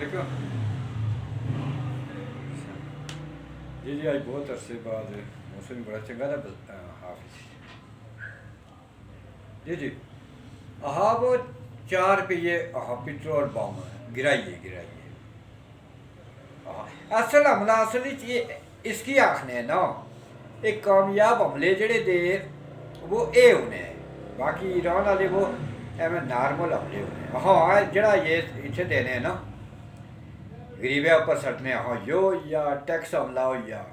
ٹھیک ہو جی جی آج بہت عرصے بعد موسم بڑا چنگا تھا حافظ جی جی ہاں وہ 4 روپیے پٹرول بم گرائیے اصل حملہ اصل اس کی آخنے نا ایک کامیاب حملے جڑے دے وہ اے ہونے ہیں باقی ایران والے وہ ایویں نارمل حملے ہونے ہاں جڑا یہ اتنے دینے ہیں نا غریبے اوپر سٹنے ہاں یو یا ٹیکس حملہ ہو یا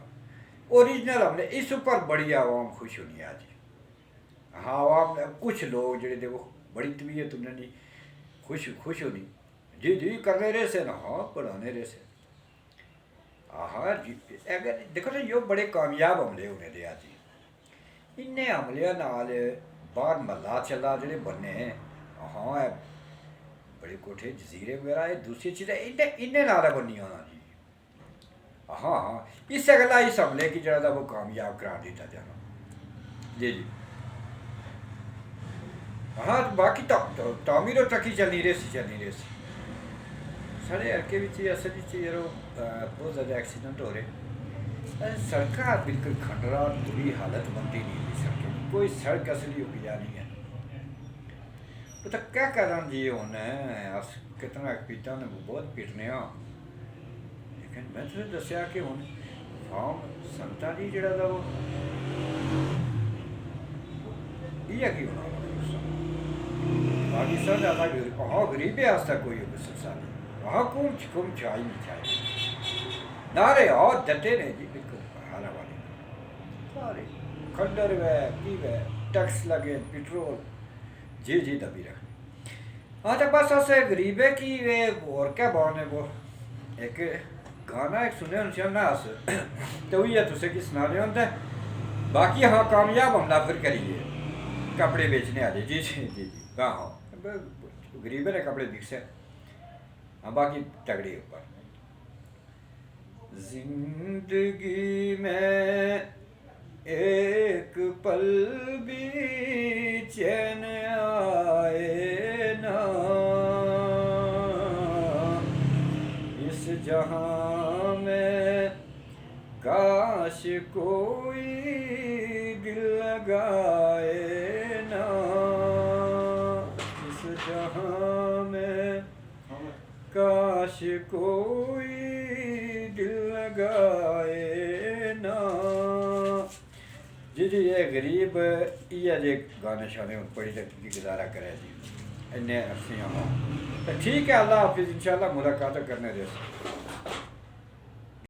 اوریجنل حملے اس اوپر بڑی عوام خوش ہونی ہے جی ہاں عوام کچھ لوگ جڑے تھے وہ بڑی طبیعت انہوں نے خوش ہونی جی جی کرنے رہے سے نا ہاں بڑھانے رہے سے ہاں جی اگر دیکھو نا یہ بڑے کامیاب حملے ہونے دے جی ان حملے نال باہر محلہ چلا جڑے بننے ہاں بڑے کوٹھے جزیرے وغیرہ یہ دوسری چیزیں انہیں نال بنی ہونا جی ہاں ہاں اس سے گلا اس حملے کی جڑا تھا وہ کامیاب قرار دیتا جانا جی جی ہاں باقی تعمیر و ترقی چلنی رہی سارے علاقے اصل بہت زیادہ ایکسیڈنٹ ہو رہے سڑکیں بالکل کھنڈرا بری حالت بنتی نہیں ہوئی سڑکیں کوئی سڑک اصلی اپیا نہیں ہے وہ تو کیا کریں جی ہوں کتنا پیٹا نے بہت پیٹنے ہاں لیکن میں تمہیں دسیا کہ ہوں فارم سنتا جی جڑا تھا وہ یہ کی ہونا پاکستان زیادہ ہاں غریبے واسطے کوئی سلسلہ نہیں وہاں کم چاہی نہیں چاہیے نعرے اور دتے نے جی بالکل حالہ والے سارے کھنڈر وے کی وے ٹیکس لگے پیٹرول جی جی دبی رکھنے ہاں تو بس اسے غریبے کی وے اور کیا بان ہے وہ ایک گانا ایک سنے ان نا اس تو وہی ہے تسے کی سنا رہے ہوتا ہے باقی ہاں کامیاب حملہ پھر کریے کپڑے بیچنے والے جی جی جی جی ہاں ہاں غریبے نے کپڑے بکسے ہاں باقی تگڑے اوپر زندگی میں ایک پل بھی چین آئے نا اس جہاں میں کاش کوئی دل لگائے نا اس جہاں میں کاش کوئی دل لگائے نا جی جی یہ غریب یہ جی گانے شانے بڑی گزارا کرے جی انہیں عرصیاں ہوں ٹھیک ہے اللہ حافظ انشاءاللہ ملاقات کرنے دے